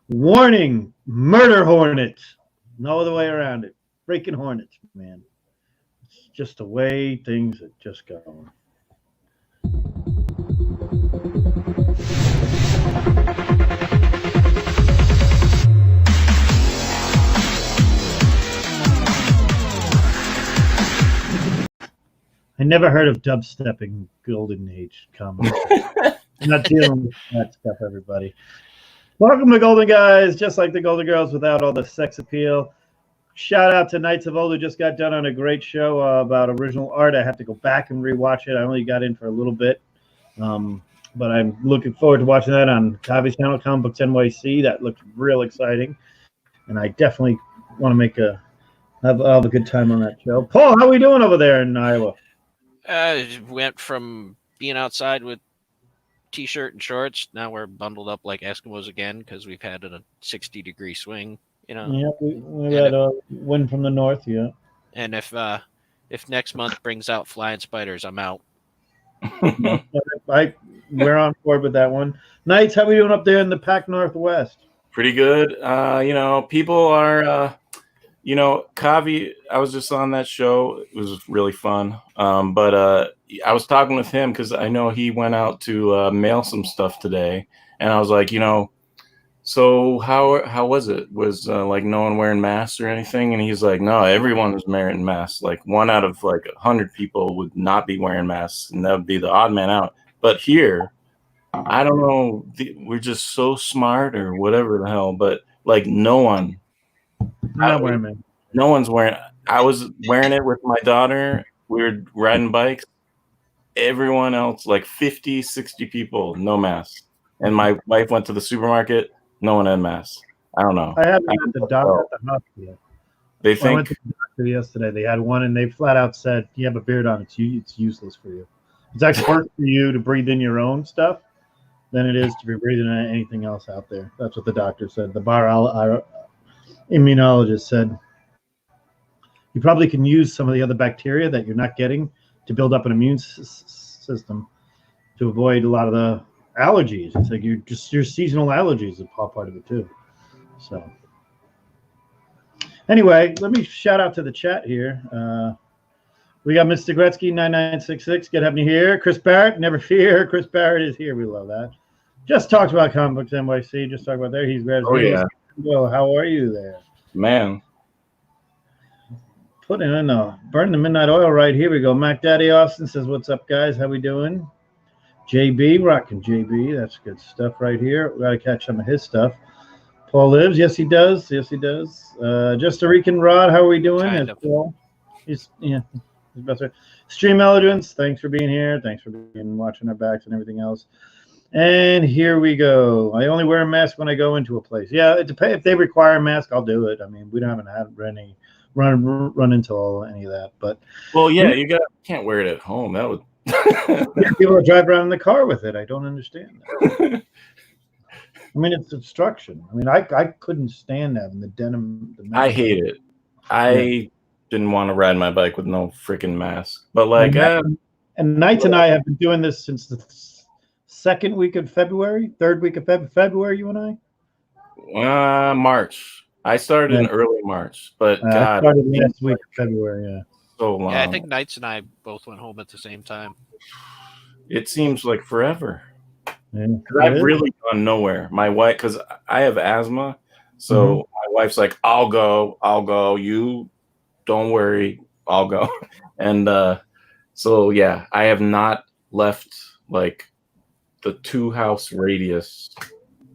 Warning, murder hornets. No other way around it. Freaking hornets, man. It's just the way things are just going. I never heard of dubstepping Golden Age comics. Not dealing with that stuff, everybody. Welcome to Golden Guys, just like the Golden Girls without all the sex appeal. Shout out to Knights of Old, who just got done on a great show about original art. I have to go back and rewatch it. I only got in for a little bit. But I'm looking forward to watching that on Kavi's channel, Comic Books NYC. That looked real exciting. And I definitely want to have a good time on that show. Paul, how are we doing over there in Iowa? Went from being outside with t-shirt and shorts. Now we're bundled up like Eskimos again because we've had a 60-degree swing. Yeah, we had a wind from the north. Yeah. And if next month brings out flying spiders, I'm out. We're on board with that one. Knights, how are we doing up there in the Pac Northwest? Pretty good. People are. Kavi, I was just on that show. It was really fun. But I was talking with him because I know he went out to mail some stuff today. And I was like, so how was it? Was like no one wearing masks or anything? And he's like, no, everyone was wearing masks. Like 1 out of like 100 people would not be wearing masks. And that would be the odd man out. But here, I don't know. We're just so smart or whatever the hell. But like no one. Not wearing it. No one's wearing. I was wearing it with my daughter. We were riding bikes. Everyone else, like 50, 60 people, no masks. And my wife went to the supermarket. No one had masks. I don't know. I haven't had the doctor at the hospital. They think. I went to the doctor yesterday. They had one, and they flat out said, "You have a beard on. It's useless for you. It's actually worse for you to breathe in your own stuff than it is to be breathing in anything else out there." That's what the doctor said. The immunologist said, you probably can use some of the other bacteria that you're not getting to build up an immune system to avoid a lot of the allergies. It's like your seasonal allergies are part of it too. So anyway, let me shout out to the chat here. We got Mr. Gretzky 9966. Good having you here. Chris Barrett, never fear. Chris Barrett is here. We love that. Just talked about Comic Books NYC. Just talked about there. He's great. Oh yeah. Well, how are you there? Man. Putting in burn the midnight oil right here. We go. Mac Daddy Austin says, what's up, guys? How we doing? JB, rocking JB. That's good stuff right here. We got to catch some of his stuff. Paul lives. Yes, he does. Yes, he does. Just a Rican Rod. How are we doing? Kind of. Paul? He's best friend. Stream Elegance. Thanks for being here. Thanks for watching our backs and everything else. And here we go. I only wear a mask when I go into a place. Yeah, it depends. If they require a mask, I'll do it. I mean, we haven't had any run into any of that. But well, yeah, you can't wear it at home. That would. People drive around in the car with it. I don't understand that. I mean, it's obstruction. I mean, I couldn't stand having the denim. I hate it. I didn't want to ride my bike with no freaking mask. But like, and Knights and I have been doing this since the second week of February, third week of February, you and I? March. I started in early March, but God. I started last week of February, yeah. So long. Yeah, I think Knights and I both went home at the same time. It seems like forever. Yeah, I've really gone nowhere. My wife, because I have asthma, so my wife's like, I'll go. You don't worry, I'll go. And so, yeah, I have not left like the 2-house radius,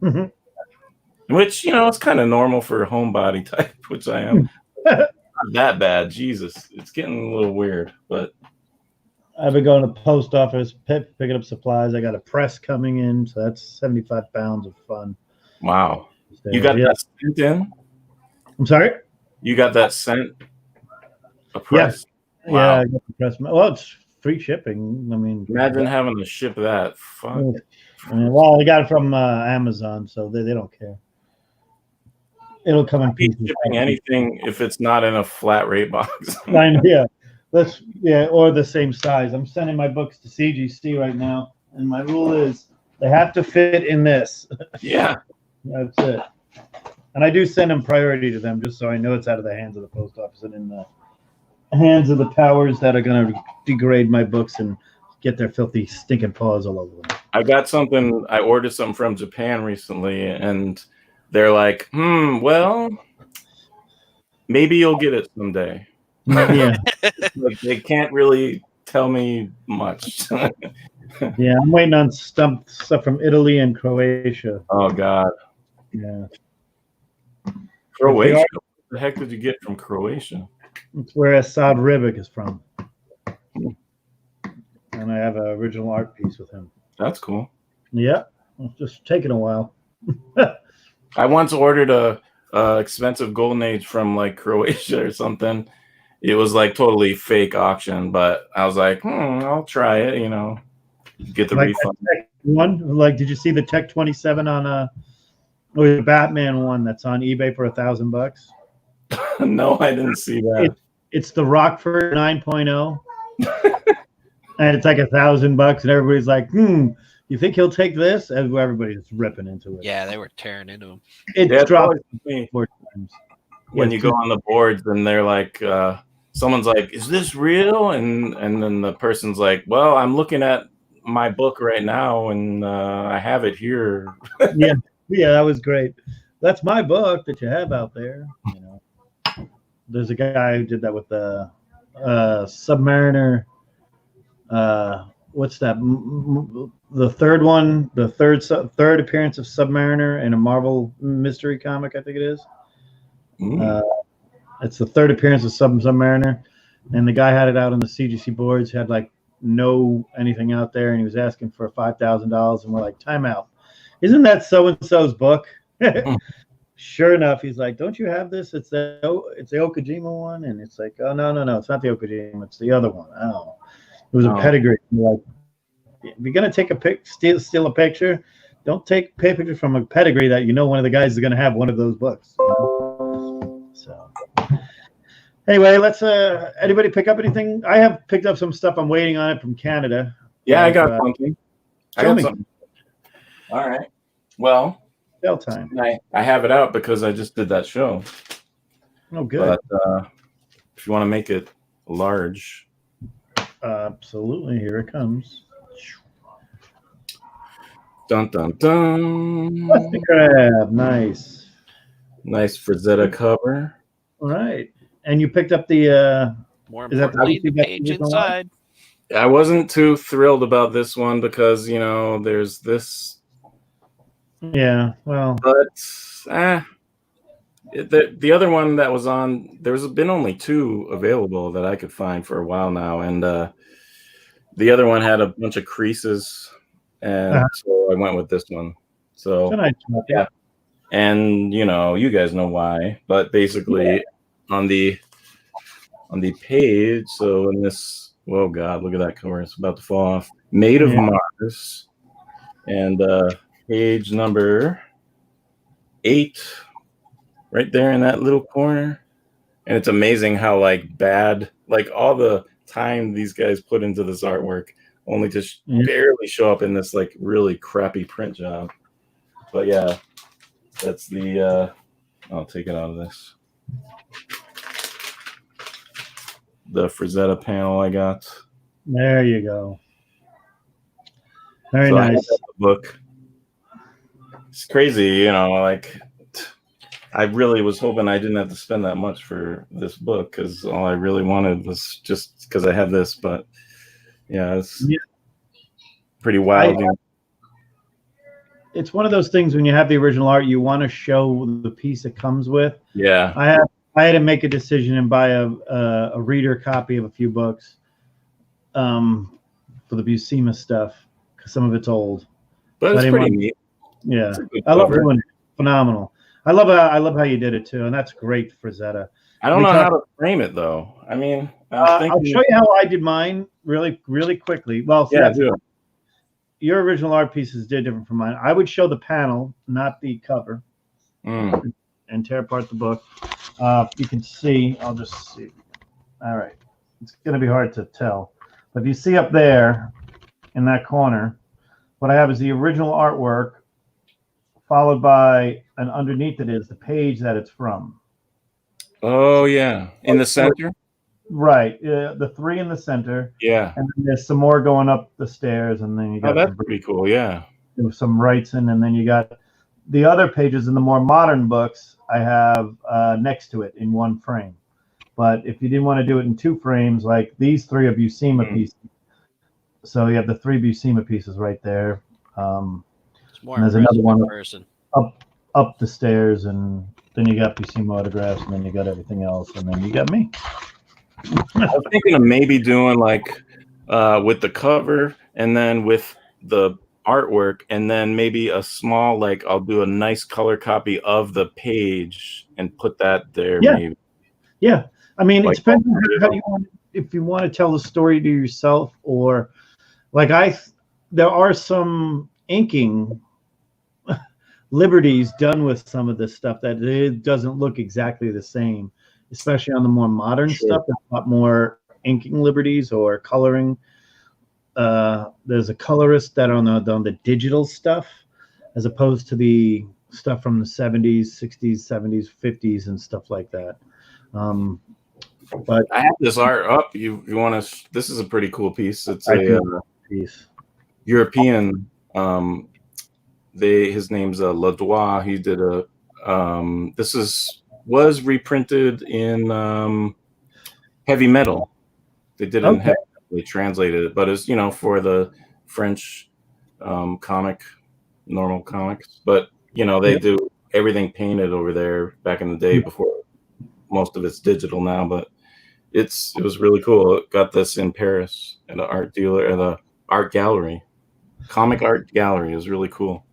which, it's kind of normal for a homebody type, which I am. Not that bad. Jesus, it's getting a little weird, but I've been going to the post office, picking up supplies. I got a press coming in, so that's 75 pounds of fun. Wow. You got that sent in? I'm sorry? You got that sent? A press? Yeah, wow. Yeah, I got the press. Well, it's free shipping. I mean, imagine having to ship that. Fuck. Well, I got it from Amazon, so they don't care. It'll come in pieces. Shipping anything if it's not in a flat rate box. Yeah. Or the same size. I'm sending my books to CGC right now, and my rule is they have to fit in this. Yeah. That's it. And I do send them priority to them just so I know it's out of the hands of the post office and in the hands of the powers that are going to degrade my books and get their filthy stinking paws all over them. I got something. I ordered something from Japan recently, and they're like, well, maybe you'll get it someday. Yeah. Like, they can't really tell me much. Yeah, I'm waiting on stuff from Italy and Croatia. Oh God, Yeah. Croatia. What the heck did you get from Croatia? It's where Assad Ribic is from. And I have an original art piece with him. That's cool. Yeah. It's just taking a while. I once ordered a expensive Golden Age from like Croatia or something. It was like totally fake auction, but I was like, I'll try it, get the Like refund. One, like, did you see the Tech 27 on or the Batman one that's on eBay for $1,000? No, I didn't see that. It's the Rockford 9.0. And it's like $1,000, and everybody's like, you think he'll take this? And everybody's ripping into it. Yeah, they were tearing into him. It's dropped 4 times. When you go on the boards, and they're like, someone's like, "Is this real?" And then the person's like, "Well, I'm looking at my book right now, and I have it here." Yeah, that was great. That's my book that you have out there. There's a guy who did that with the Submariner. What's that? The third one, the third appearance of Submariner in a Marvel mystery comic, I think it is. It's the third appearance of Submariner, and the guy had it out on the CGC boards. Had like no anything out there, and he was asking for $5,000, and we're like, time out. Isn't that so and so's book? Sure enough, he's like, don't you have this? It's the Okajima one, and it's like, oh no, it's not the Okajima, it's the other one. Oh. It was a pedigree. Like, if you're gonna take steal a picture, don't take pictures from a pedigree that one of the guys is gonna have one of those books. So, anyway, let's. Anybody pick up anything? I have picked up some stuff. I'm waiting on it from Canada. Yeah, I got something. Something. All right. Well, sale time. I have it out because I just did that show. Oh, good. But if you want to make it large. Absolutely, here it comes. Dun dun dun. Plastic Crab, nice Frazetta cover. All right, and you picked up the. More importantly, the page inside. I wasn't too thrilled about this one because there's this. Yeah, well, but the other one that was on, there's been only 2 available that I could find for a while now, and the other one had a bunch of creases, and so I went with this one. So yeah, and you guys know why, but basically on the page, so in this, oh God, look at that cover, it's about to fall off. Made of Mars, and page number 8. Right there in that little corner. And it's amazing how bad, all the time these guys put into this artwork only to barely show up in this really crappy print job. But yeah, that's the I'll take it out of this. The Frazetta panel I got. There you go. Very nice. I got the book. It's crazy, I really was hoping I didn't have to spend that much for this book because all I really wanted was just because I have this. But yeah, it's pretty wild. It's one of those things when you have the original art, you want to show the piece it comes with. Yeah, I had to make a decision and buy a reader copy of a few books for the Buscema stuff because some of it's old. But it's pretty neat. Yeah, I love doing it. Phenomenal. I love how you did it too, and that's great for Zeta. I don't know how to frame it though. I mean, I'll show you how I did mine really, really quickly. Well, your original art pieces did different from mine. I would show the panel, not the cover, and tear apart the book. You can see. I'll just see. All right, it's going to be hard to tell, but if you see up there in that corner, what I have is the original artwork followed by, and underneath it is the page that it's from. Oh yeah, in the center. Right, the 3 in the center, Yeah. and then there's some more going up the stairs, and then you Oh, got that's pretty cool. Yeah. some Wrightson, and then you got the other pages in the more modern books I have next to it in one frame. But if you didn't want to do it in 2 frames, like these 3 are Buscema pieces, so you have the 3 Buscema pieces right there. It's more and there's another impressive one in person. up the stairs, and then you got Buscema autographs, and then you got everything else, and then you got me. I was thinking of maybe doing like with the cover and then with the artwork, and then maybe a small, like I'll do a nice color copy of the page and put that there. Yeah. Maybe. Yeah, I mean, Like, it depends on how you want. If you want to tell the story to yourself, or like there are some inking liberties done with some of this stuff that it doesn't look exactly the same, especially on the more modern stuff. There's a lot more inking liberties or coloring. There's a colorist that on the digital stuff, as opposed to the stuff from the 70s, 60s, 70s, 50s, and stuff like that. But I have this art up. You want to? This is a pretty cool piece. It's a piece. European. His name's Ladois. He did a. This was reprinted in heavy metal. They did it in heavy. They translated it, but it's for the French normal comics. But they do everything painted over there back in the day before most of it's digital now. But it was really cool. It got this in Paris at an art dealer at a art gallery, comic art gallery. It was really cool.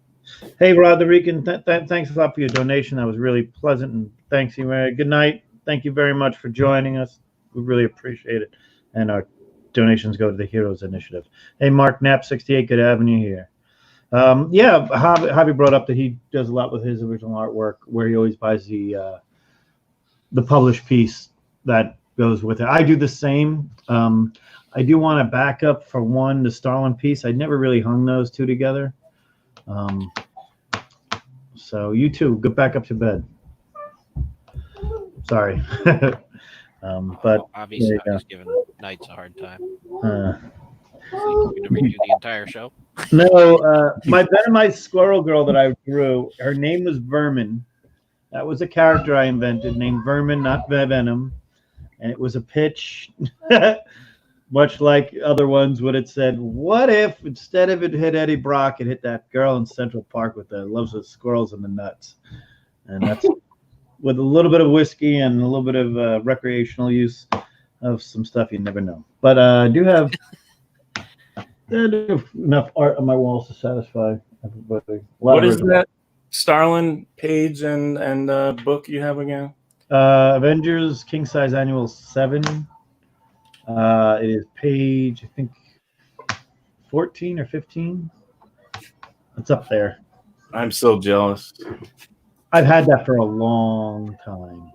Hey, Rod the Rican, thanks a lot for your donation. That was really pleasant, and thanks you, Mary. Good night. Thank you very much for joining us. We really appreciate it. And our donations go to the Heroes Initiative. Hey, Mark Knapp, 68 Good Avenue here. Yeah, Javi brought up that he does a lot with his original artwork, where he always buys the published piece that goes with it. I do the same. I do want a backup for the Starlin piece. I never really hung those 2 together. So you too, get back up to bed. Sorry. But obviously I was giving Knights a hard time. You're going to redo the entire show? No, my Venomite squirrel girl that I drew, her name was Vermin. That was a character I invented named Vermin, not Venom. And it was a pitch, much like other ones would have said, what if instead of it hit Eddie Brock, it hit that girl in Central Park with the loves of squirrels and the nuts. And that's with a little bit of whiskey and a little bit of recreational use of some stuff you never know. But I do have enough art on my walls to satisfy everybody. What is that Starlin page and book you have again? Avengers King Size Annual 7. It is page, I think, 14 or 15. It's up there. I'm so jealous. I've had that for a long time.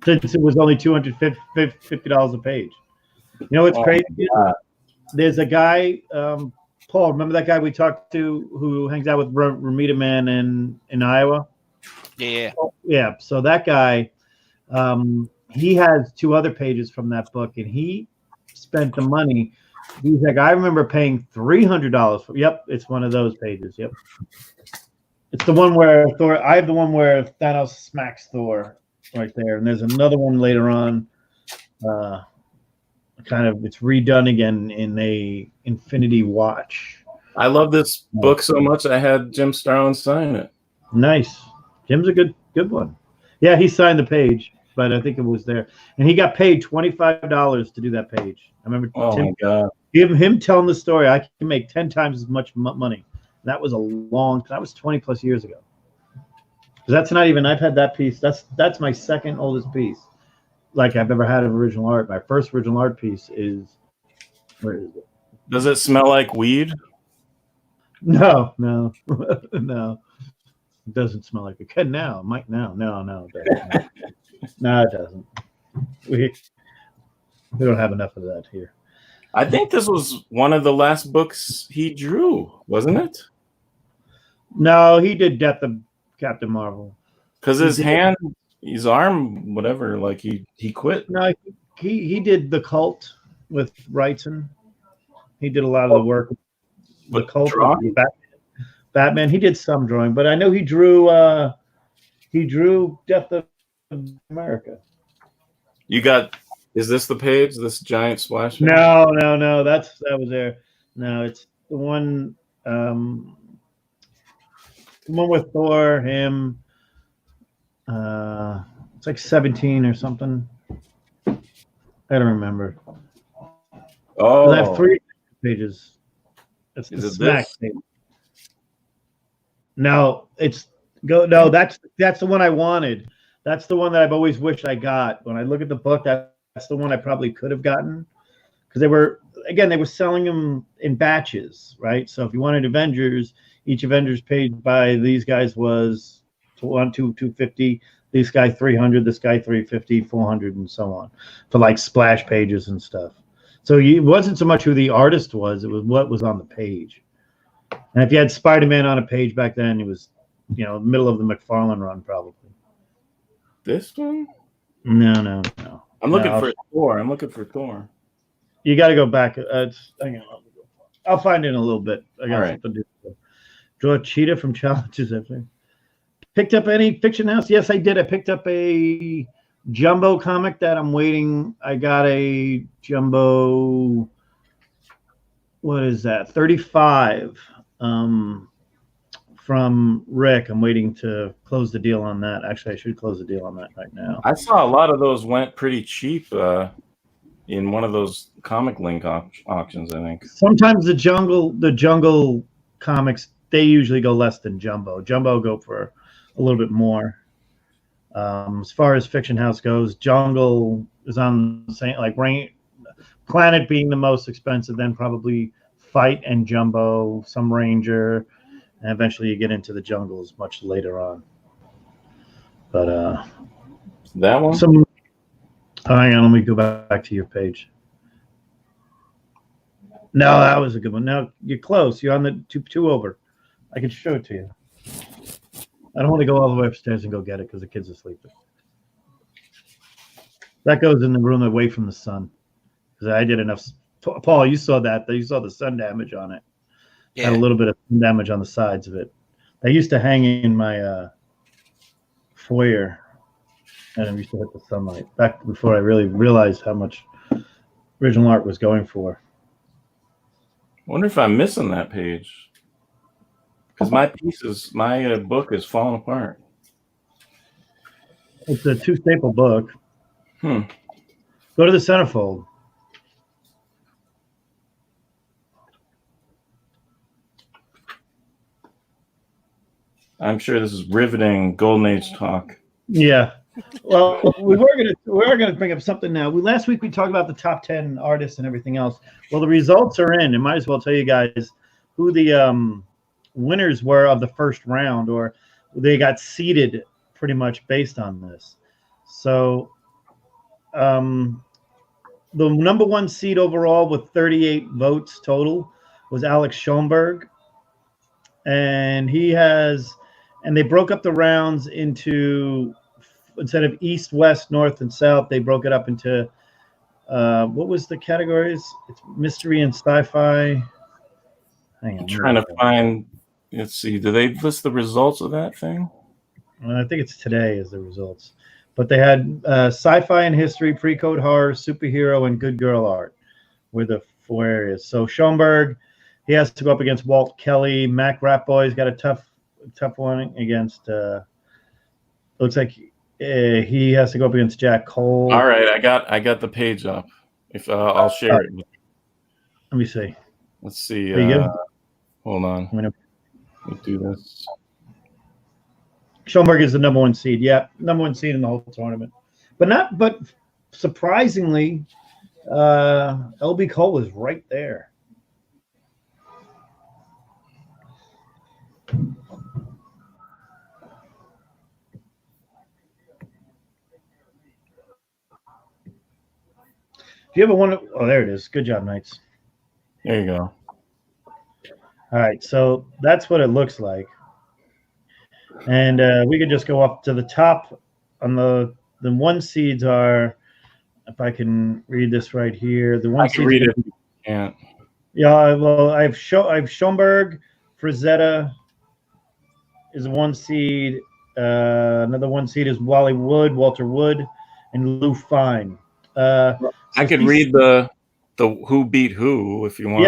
Since it was only $250 a page. You know what's crazy? There's a guy, Paul, remember that guy we talked to who hangs out with Ramita Man in Iowa? Yeah. Yeah, so that guy, he has 2 other pages from that book, and he spent the money. He's like, I remember paying $300 for. Yep, it's one of those pages. Yep, it's the one where Thor. I have the one where Thanos smacks Thor right there, and there's another one later on. It's redone again in a Infinity Watch. I love this book so much. I had Jim Starlin sign it. Nice. Jim's a good one. Yeah, he signed the page, but I think it was there, and he got paid $25 to do that page. I remember. Oh my God! Him telling the story, I can make 10 times as much money. That was a long. That was 20 plus years ago. Because that's not even. I've had that piece. That's my second oldest piece, like I've ever had of original art. My first original art piece is. Where is it? Does it smell like weed? No. No, it doesn't smell like it could now. It might now. No, it doesn't. No, it doesn't. We don't have enough of that here. I think this was one of the last books he drew, wasn't it? No, he did Death of Captain Marvel. Because He his did- hand, his arm, whatever, like he quit. No, he did The Cult with Wrightson. He did a lot of the work. The But Cult, drawing? Batman. He did some drawing, but I know he drew Death of America. You got? Is this the page? This giant splash page? No, that was there. No, it's the one with Thor, him. It's like 17 or something. I don't remember. Oh, I have 3 pages. It's Is the it smack this? page. No, no, that's the one I wanted. That's the one that I've always wished I got. When I look at the book, that's the one I probably could have gotten. Because they were selling them in batches, right? So if you wanted Avengers, each Avengers page by these guys was 250, this guy 300, this guy 350, 400, and so on, for like splash pages and stuff. So it wasn't so much who the artist was, it was what was on the page. And if you had Spider-Man on a page back then, it was, middle of the McFarlane run, probably. This one? No. I'm looking No, for Thor. I'm looking for Thor. You got to go back. Hang on. I'll find it in a little bit. I got All right. something to do. Draw a cheetah from Challenges. I think. Picked up any Fiction House? Yes, I did. I picked up a Jumbo comic that I'm waiting. I got a Jumbo. What is that? 35 from Rick. I'm waiting to close the deal on that. Actually, I should close the deal on that right now. I saw a lot of those went pretty cheap in one of those comic link auctions, I think. Sometimes the jungle comics, they usually go less than Jumbo. Jumbo go for a little bit more. As far as Fiction House goes, Jungle is on the same, like Planet being the most expensive, then probably Fight and Jumbo, some Ranger, and eventually you get into the Jungles much later on. But that one? Hang on, let me go back to your page. No, that was a good one. Now you're close. You're on the two over. I can show it to you. I don't want to go all the way upstairs and go get it because the kids are sleeping. That goes in the room away from the sun. Because I did enough. Paul, you saw that. You saw the sun damage on it. Yeah. Had a little bit of sun damage on the sides of it. They used to hang in my foyer, and it used to hit the sunlight back before I really realized how much original art was going for. I wonder if I'm missing that page. Because my book is falling apart. It's a 2-staple book. Hmm. Go to the centerfold. I'm sure this is riveting Golden Age talk. Yeah. Well, we were gonna bring up something now. Last week we talked about the top 10 artists and everything else. Well, the results are in. I might as well tell you guys who the winners were of the first round, or they got seeded pretty much based on this. So the number 1 seed overall with 38 votes total was Alex Schoenberg. And they broke up the rounds into, instead of east, west, north, and south, they broke it up into, what was the categories? It's mystery and sci-fi. Hang on. I'm trying to find, let's see, do they list the results of that thing? I think it's today is the results. But they had sci-fi and history, pre-code horror, superhero, and good girl art were the 4 areas. So Schoenberg, he has to go up against Walt Kelly. Mac Ratboy's got a tough one against. Looks like he has to go up against Jack Cole. All right, I got the page up. If I'll share it. Let me see. Let's see. There you go. Hold on. Let me do this. Schoenberg is the number 1 seed. Yeah, number 1 seed in the whole tournament. But surprisingly, LB Cole is right there. Do you ever want to? Oh, there it is. Good job, Knights. There you go. All right, so that's what it looks like. And we could just go up to the top. On the one seeds are, if I can read this right here, the one I can seeds. read it. Yeah. Yeah, well, I've Schoenberg, Frazetta is a one seed. Another one seed is Wally Wood, Walter Wood, and Lou Fine. I could read the who beat who if you want.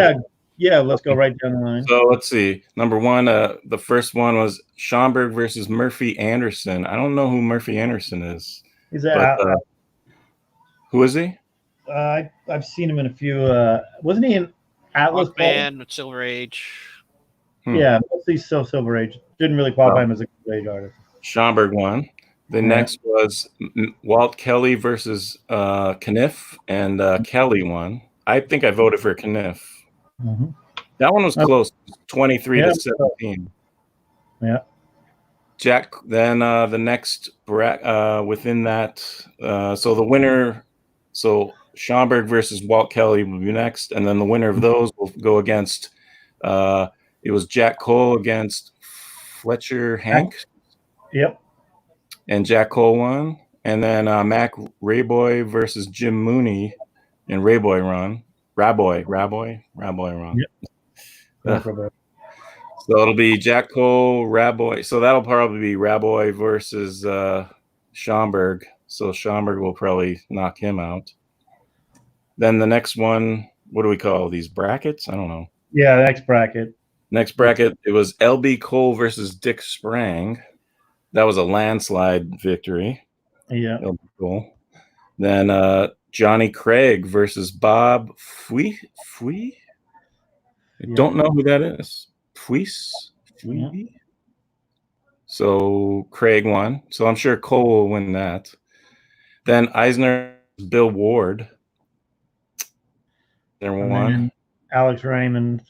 Yeah. Let's go right down the line. So let's see. Number one, the first one was Schomburg versus Murphy Anderson. I don't know who Murphy Anderson is. Is that? Who is he? I've seen him in a few. Wasn't he in Atlas Man with Silver Age? Yeah, mostly still Silver Age. Didn't really qualify him as a Silver Age artist. Schomburg won. The next was Walt Kelly versus Kniff, and Kelly won. I think I voted for Kniff. Mm-hmm. That one was close, 23 to 17. Yeah. Jack. Then the next within that, so the winner, so Schomburg versus Walt Kelly will be next, and then the winner of those will go against. It was Jack Cole against Fletcher Hank. Yep. And Jack Cole won. And then Mac Rayboy versus Jim Mooney and Rayboy run. Raboy run. Yep. So it'll be Jack Cole, Raboy. So that'll probably be Raboy versus Schomburg. So Schomburg will probably knock him out. Then the next one, what do we call these brackets? I don't know. Yeah, next bracket. Next bracket, it was LB Cole versus Dick Sprang. That was a landslide victory. Yeah. LB Cole. Then Johnny Craig versus Bob Fui. I don't know who that is. Fui. Yeah. So Craig won. So I'm sure Cole will win that. Then Eisner, Bill Ward. There won. Alex Raymond.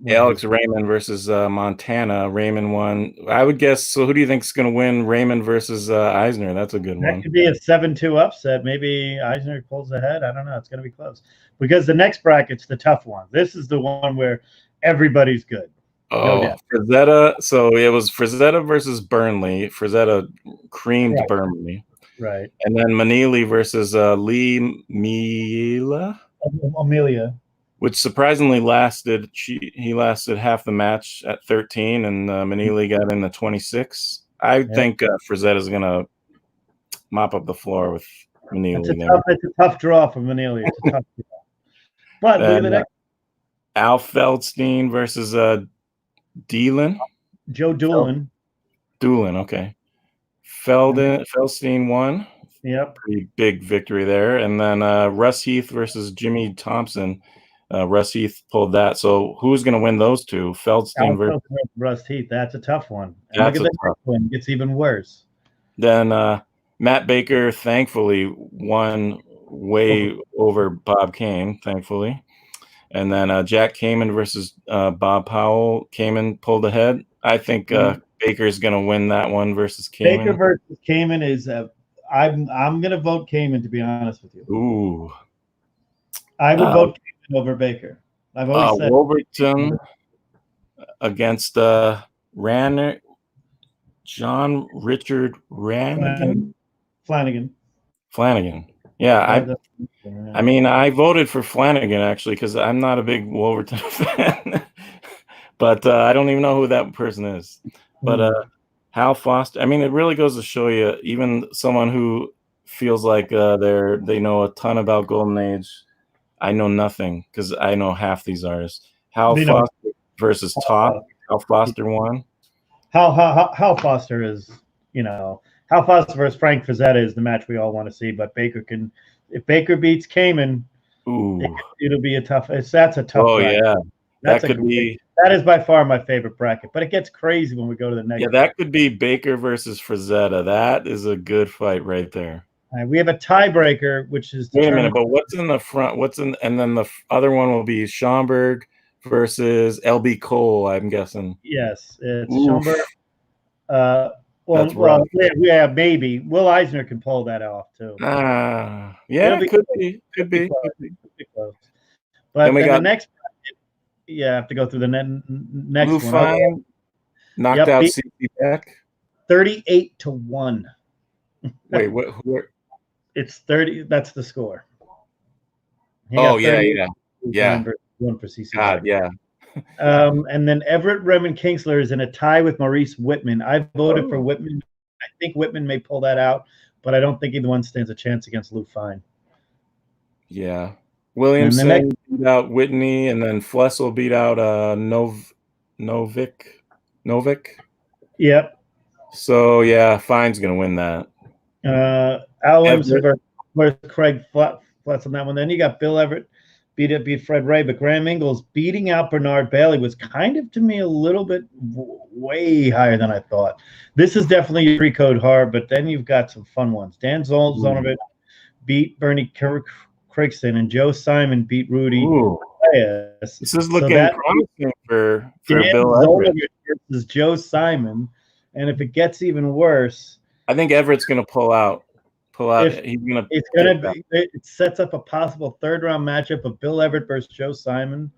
Alex Raymond versus Montana. Raymond won. I would guess. So who do you think is going to win? Raymond versus Eisner. That's a good one. That could be a 7-2 upset. Maybe Eisner pulls ahead. I don't know. It's going to be close because the next bracket's the tough one. This is the one where everybody's good. Oh, Frazetta. So it was Frazetta versus Burnley. Frazetta creamed Burnley. Right. And then Manili versus Lee Mila. Amelia. Which surprisingly lasted. He lasted half the match at 13, and Manili got in the 26. I think Frazetta is going to mop up the floor with Manili. It's a tough draw for Manili. It's a tough draw. But look at the next. Al Feldstein versus Dealin. Joe Doolin. Doolin, okay. Feldstein won. Yep. Pretty big victory there. And then Russ Heath versus Jimmy Thompson. Russ Heath pulled that. So who's going to win those two? Feldstein versus Russ Heath. That's a tough one. And that's look at the next one. It gets even worse. Then Matt Baker thankfully won way over Bob Kane, thankfully. And then Jack Kamen versus Bob Powell. Kamen pulled ahead. I think Baker's going to win that one versus Kamen. Baker versus Kamen is I'm going to vote Kamen, to be honest with you. Ooh. I would vote Kamen over Baker. I've always said Wolverton against John Richard Flanagan. Yeah, I mean, I voted for Flanagan actually because I'm not a big Wolverton fan, but I don't even know who that person is. But Hal Foster. I mean, it really goes to show you, even someone who feels like they know a ton about Golden Age. I know nothing because I know half these artists. Hal Foster versus Top. Hal Foster won. Hal Foster is, Hal Foster versus Frank Frazetta is the match we all want to see. But if Baker beats Kamen, it'll be a tough. That's a tough. Oh bracket. yeah, that could be. That is by far my favorite bracket. But it gets crazy when we go to the next. Yeah, that could be Baker versus Frazetta. That is a good fight right there. We have a tiebreaker, which is. Wait a minute, but what's in the front? And then the other one will be Schomburg versus LB Cole. I'm guessing. Yes, it's Schomburg. Yeah, maybe Will Eisner can pull that off too. Yeah, could be. Could be close. But then the next bracket, I have to go through the next Lou one. Fine knocked out CC Beck. 38-1. Wait, what? It's 30. That's the score. He Oh got yeah, 38 yeah, to yeah. one for CC. God, yeah. And then Everett Redmond Kingsler is in a tie with Maurice Whitman. I voted for Oh. Whitman. I think Whitman may pull that out, but I don't think either one stands a chance against Lou Fine. Yeah. Williamson beat out Whitney, and then Flessel beat out Novik. Yep. So yeah, Fine's gonna win that. Al Williamson versus Craig Flats on that one. Then you got Bill Everett beat Fred Ray, but Graham Ingles beating out Bernard Bailey was kind of, to me, a little bit way higher than I thought. This is definitely a pre-code hard, but then you've got some fun ones. Dan Zonovic beat Bernie Craigston, and Joe Simon beat Rudy. This is looking promising for Dan Bill Everett versus Joe Simon, and if it gets even worse, I think Everett's going to pull out. It sets up a possible third-round matchup of Bill Everett versus Joe Simon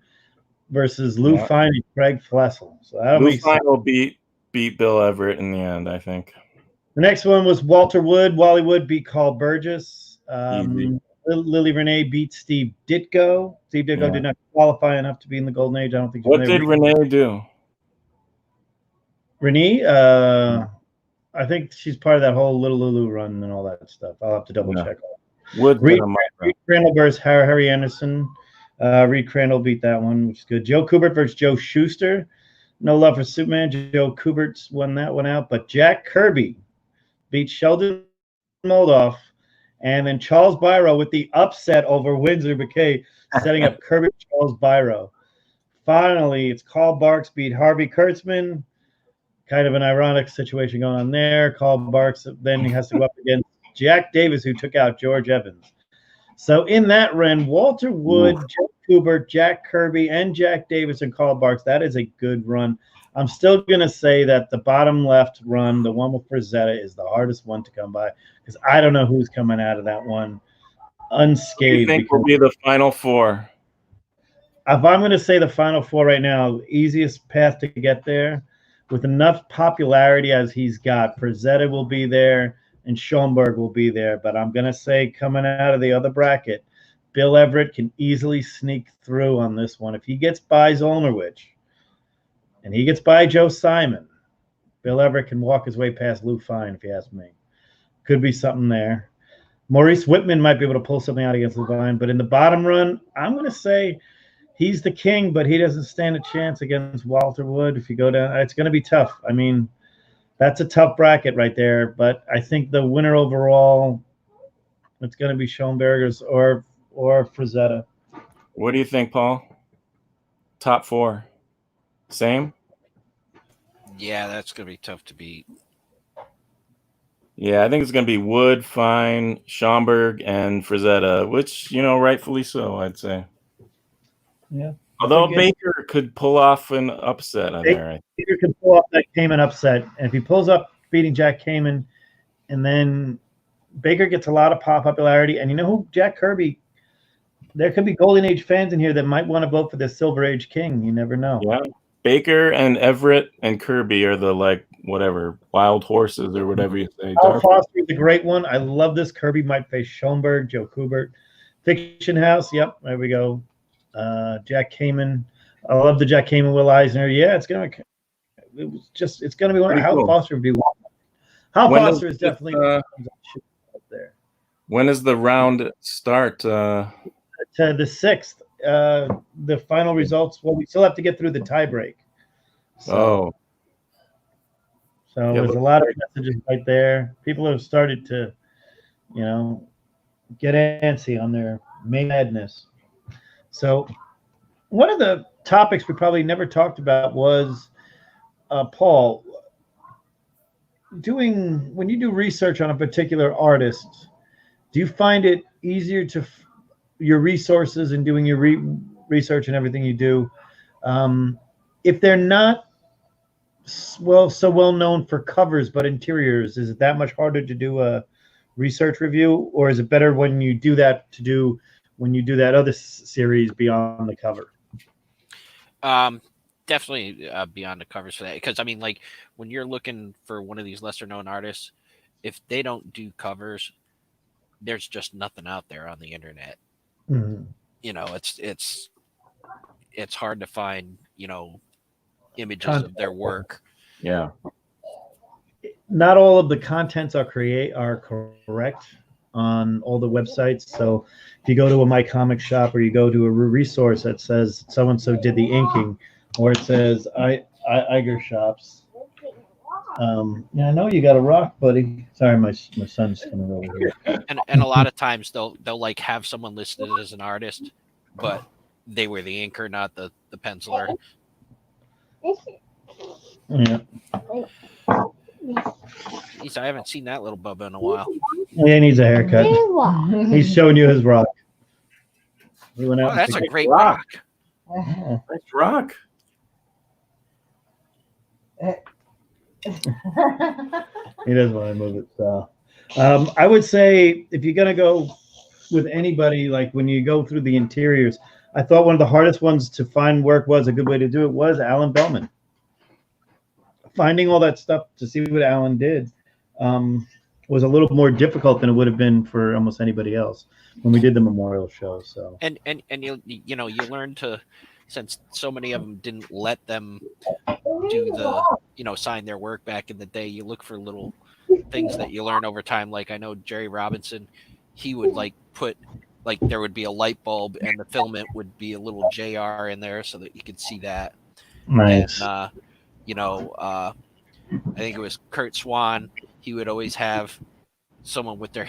versus Lou Fine and Craig Flessel. So Lou Fine will beat Bill Everett in the end, I think. The next one was Walter Wood. Wally Wood beat Carl Burgess. Lily Renee beat Steve Ditko. Steve Ditko did not qualify enough to be in the Golden Age. I don't think. What did Renee do? Renee, I think she's part of that whole Little Lulu run and all that stuff. I'll have to double check. Reed Crandall versus Harry Anderson. Reed Crandall beat that one, which is good. Joe Kubert versus Joe Schuster. No love for Superman. Joe Kubert's won that one out. But Jack Kirby beat Sheldon Moldoff. And then Charles Byro with the upset over Windsor McKay, setting up Kirby Charles Byro. Finally, it's Carl Barks beat Harvey Kurtzman. Kind of an ironic situation going on there. Carl Barks then he has to go up against Jack Davis, who took out George Evans. So in that run, Walter Wood, Joe Kubert, Jack Kirby, and Jack Davis and Carl Barks. That is a good run. I'm still going to say that the bottom left run, the one with Frazetta, is the hardest one to come by because I don't know who's coming out of that one unscathed. What do you think will be the final four? If I'm going to say the final four right now, the easiest path to get there with enough popularity as he's got, Frazetta will be there and Schoenberg will be there. But I'm going to say coming out of the other bracket, Bill Everett can easily sneak through on this one. If he gets by Zolnowicz and he gets by Joe Simon, Bill Everett can walk his way past Lou Fine, if you ask me. Could be something there. Maurice Whitman might be able to pull something out against Lou Fine. But in the bottom run, I'm going to say he's the king, but he doesn't stand a chance against Walter Wood. If you go down, it's going to be tough. I mean, that's a tough bracket right there. But I think the winner overall, it's going to be Schoenberger's or Frazetta. What do you think, Paul? Top four. Same? Yeah, that's going to be tough to beat. Yeah, I think it's going to be Wood, Fine, Schomburg, and Frazetta, which, rightfully so, I'd say. Yeah. Although Baker could pull off an upset on there. Baker could pull off that Kamen upset. And if he pulls up beating Jack Kamen, and then Baker gets a lot of popularity, and you know who? Jack Kirby. There could be Golden Age fans in here that might want to vote for the Silver Age King. You never know. Yeah. Baker and Everett and Kirby are the, wild horses or whatever you say. Al Foster is a great one. I love this. Kirby might face Schoenberg, Joe Kubert. Fiction House. Yep, there we go. Jack Kamen. I love the Jack Kamen, Will Eisner. Yeah, it's gonna be one. Hal Foster would be one. Hal Foster is definitely up there. When does the round start? To the 6th. The final results. Well, we still have to get through the tiebreak. So there's a lot of messages right there. People have started to, get antsy on their May Madness. So one of the topics we probably never talked about was, Paul, when you do research on a particular artist, do you find it easier to your resources and doing your research and everything you do, if they're not so well known for covers but interiors, is it that much harder to do a research review, or is it better when you do that when you do that other series beyond the cover? definitely be on the covers for that. Because I mean, like when you're looking for one of these lesser known artists, if they don't do covers, there's just nothing out there on the internet. Mhm. You know, it's hard to find, images Content. of their work. Yeah. Not all of the contents are correct on all the websites. So if you go to a My Comic Shop or you go to a resource that says so and so did the inking, or it says Iger Shops. Yeah, I know you got a rock, buddy. Sorry, my son's coming over here. And a lot of times they'll like have someone listed as an artist, but they were the inker, not the penciler. Yeah. Jeez, I haven't seen that little Bubba in a while. He needs a haircut. He's showing you his rock. He went out Oh, that's a and great rock. Oh. Nice rock. He doesn't want to move it. So, I would say if you're gonna go with anybody, like when you go through the interiors, I thought one of the hardest ones to find work was a good way to do it was Alan Bellman. Finding all that stuff to see what Alan did was a little more difficult than it would have been for almost anybody else when we did the memorial show. So And you learn to, since so many of them didn't let them do the sign their work back in the day, you look for little things that you learn over time. Like I know Jerry Robinson, he would like put like there would be a light bulb and the filament would be a little JR in there so that you could see that. nice. And, I think it was Kurt Swan. He would always have someone with their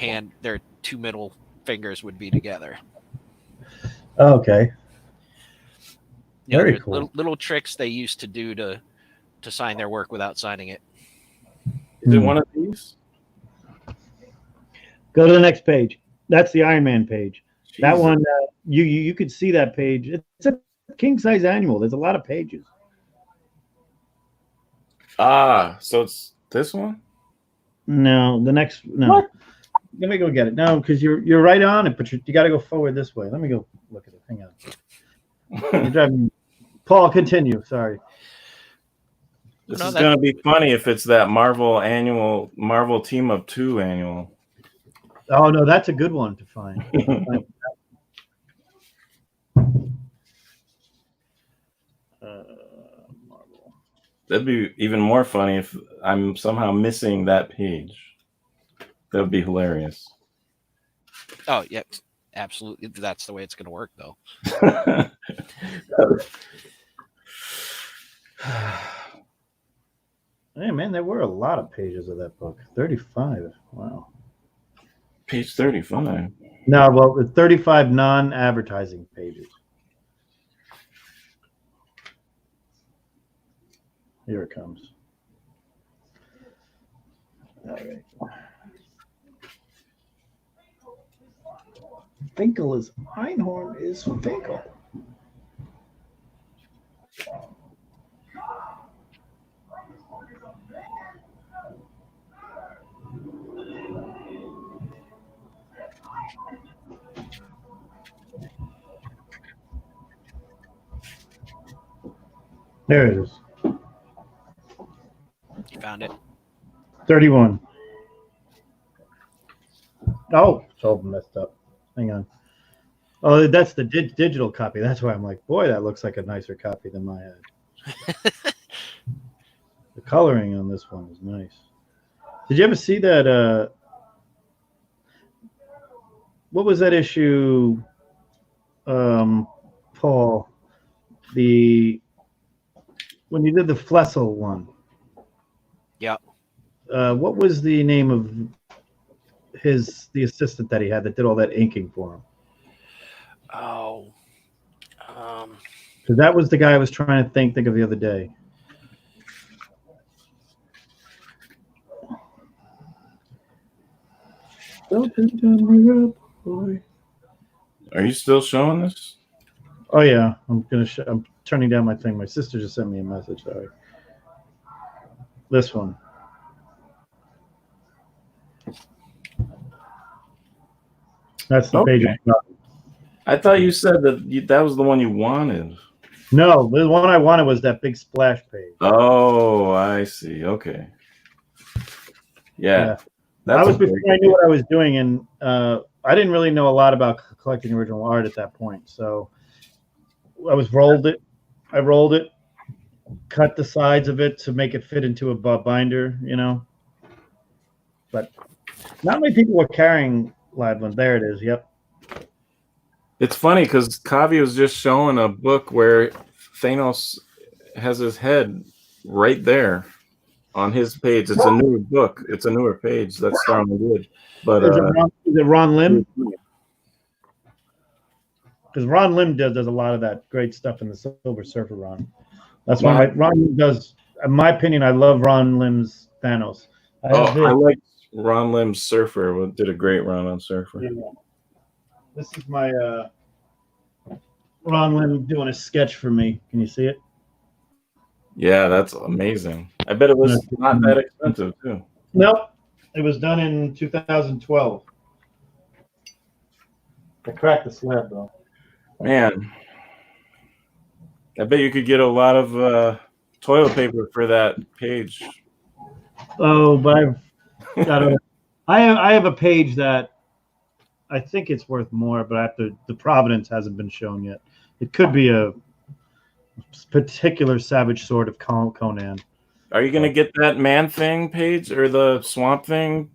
two middle fingers would be together. Okay. Very There's cool. little tricks they used to do to sign their work without signing it. Is it one of these? Go to the next page. That's the Iron Man page. That Jesus. one, you could see that page. It's a king size annual. There's a lot of pages. So it's this one? No, the next no. What? Let me go get it. No, because you're right on it, but you got to go forward this way. Let me go look at it. Hang on. You're driving. Paul, continue. Sorry. This No, is that- going to be funny if it's that Marvel Team of Two annual. Oh no, that's a good one to find. Marvel. That'd be even more funny if I'm somehow missing that page. That would be hilarious. Oh yeah, absolutely. That's the way it's going to work, though. Hey man, there were a lot of pages of that book. 35. Wow. Page 35. No, well, the 35 non-advertising pages. Here it comes. All right. Finkel is Einhorn is Finkel. There it is. You found it. 31. Oh, it's all messed up. Hang on. Oh, that's the digital copy. That's why I'm like, boy, that looks like a nicer copy than my head. The coloring on this one is nice. Did you ever see that? What was that issue, Paul? When you did the Flessel one. Yeah. What was the name of the assistant that he had that did all that inking for him? Oh. Because that was the guy I was trying to think of the other day. Are you still showing this? Oh yeah, I'm turning down my thing. My sister just sent me a message. Sorry. This one. That's the page. Okay. I thought you said that was the one you wanted. No, the one I wanted was that big splash page. Oh, I see. Okay. Yeah. That was a very before I knew what I was doing, and I didn't really know a lot about collecting original art at that point. So I rolled it, cut the sides of it to make it fit into a binder, But not many people were carrying live ones. There it is. Yep. It's funny because Kavi was just showing a book where Thanos has his head right there on his page. It's a newer book. It's a newer page. That's Starman Wood. But is it Ron Lim? Because Ron Lim does a lot of that great stuff in the Silver Surfer run. That's why Ron Lim does. In my opinion, I love Ron Lim's Thanos. I like Ron Lim's Surfer. Did a great run on Surfer. Yeah. This is my Ron Lim doing a sketch for me. Can you see it? Yeah, that's amazing. I bet it was not that expensive too. Nope. It was done in 2012. I cracked the slab though. Man, I bet you could get a lot of toilet paper for that page. Oh, but I have a page that I think it's worth more, but the provenance hasn't been shown yet. It could be a particular Savage Sword of Conan. Are you going to get that Man Thing page or the Swamp Thing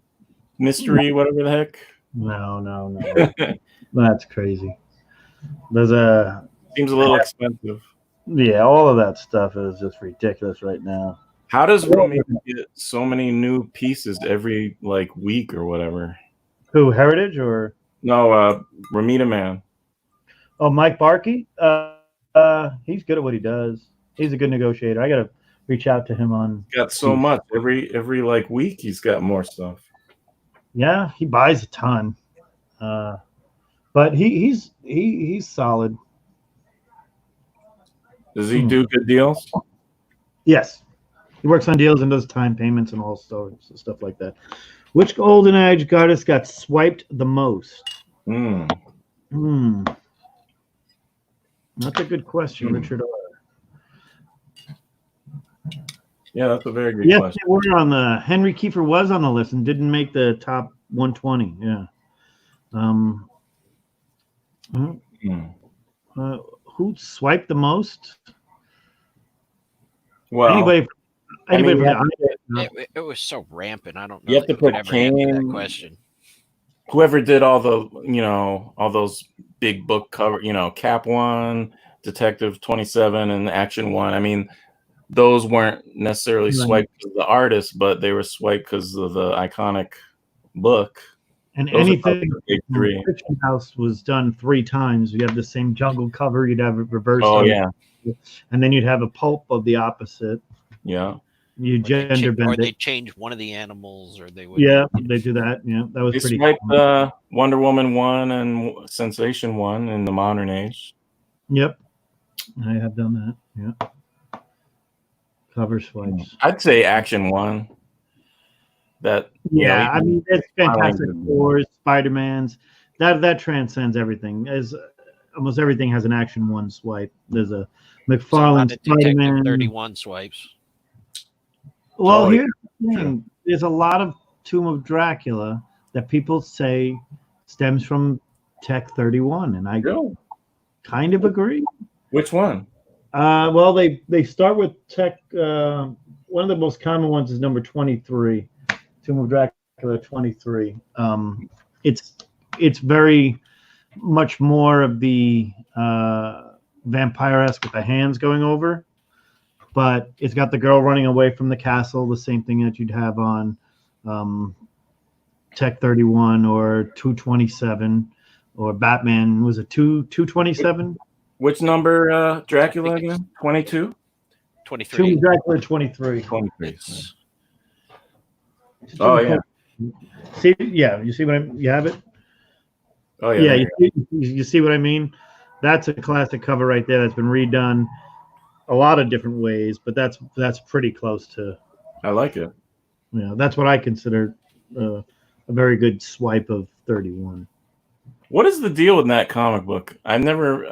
mystery, whatever the heck? No. That's crazy. Seems a little expensive. Yeah, all of that stuff is just ridiculous right now. How does Romita get so many new pieces every week or whatever? Who, Heritage or no? Romita Man. Oh, Mike Barkey. He's good at what he does. He's a good negotiator. I gotta reach out to him on. He's got so much every week. He's got more stuff. Yeah, he buys a ton. But he's solid. Does he do good deals? Yes. He works on deals and does time payments and all sorts of stuff like that. Which Golden Age artist got swiped the most? That's a good question, Richard R. Yeah, that's a very good question. Yes, they were on the Henry Kiefer was on the list and didn't make the top 120. Yeah. Who swiped the most? Well, anybody it was so rampant. I don't know. You have to put that question. Whoever did all those big book cover, Cap 1, Detective 27, and Action 1. I mean, those weren't necessarily swiped because of the artist, but they were swiped because of the iconic book. And those anything Fiction House was done 3 times. You have the same jungle cover, you'd have it reversed. Oh, yeah. And then you'd have a pulp of the opposite. Yeah. You gender bend or they change one of the animals, or they would. Yeah, they do that. Yeah, that was pretty cool. Wonder Woman 1 and Sensation 1 in the modern age. Yep. I have done that. Yeah. Cover swipes. I'd say Action 1. That I mean, it's Fantastic Four, Spider-Man's. That transcends everything. As almost everything has an Action 1 swipe. There's a McFarlane Spider-Man 31 swipes. Well, here's the thing. There's a lot of Tomb of Dracula that people say stems from Tech 31, and I kind of agree. Which one? Well, they start with Tech. One of the most common ones is number 23, Tomb of Dracula 23. It's very much more of the vampire-esque with the hands going over. But it's got the girl running away from the castle, the same thing that you'd have on Tech 31 or 227 or Batman. Was it 227? Which number Dracula again? 22? 23. Tomb Dracula 23. 23. Oh, yeah. See, yeah, you see what you have it? Oh, yeah. Yeah, you see what I mean? That's a classic cover right there that's been redone a lot of different ways, but that's pretty close to. I like it. Yeah, that's what I consider a very good swipe of 31. What is the deal with that comic book? I never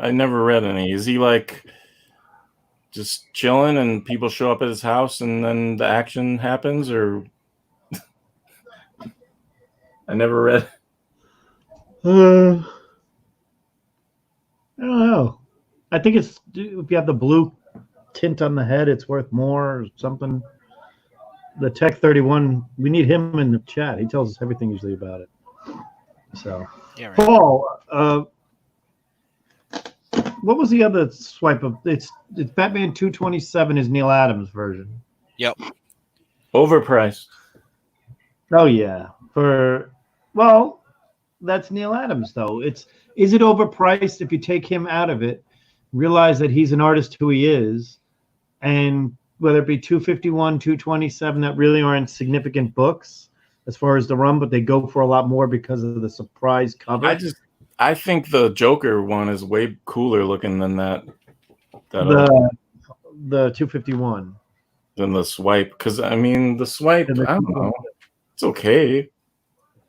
read any. Is he like just chilling and people show up at his house and then the action happens? Or I never read. I don't know. I think it's if you have the blue tint on the head, it's worth more or something. The Tech 31, we need him in the chat. He tells us everything usually about it. So, Yeah, right. Paul, what was the other swipe of? It's Batman 227 is Neil Adams version. Yep. Overpriced. Oh yeah, that's Neil Adams though. Is it overpriced if you take him out of it, realize that he's an artist who he is, and whether it be 251, 227 that really aren't significant books as far as the run, but they go for a lot more because of the surprise cover. I think the Joker one is way cooler looking than that. The 251. Than the swipe, because I mean the swipe, I don't know, it's okay.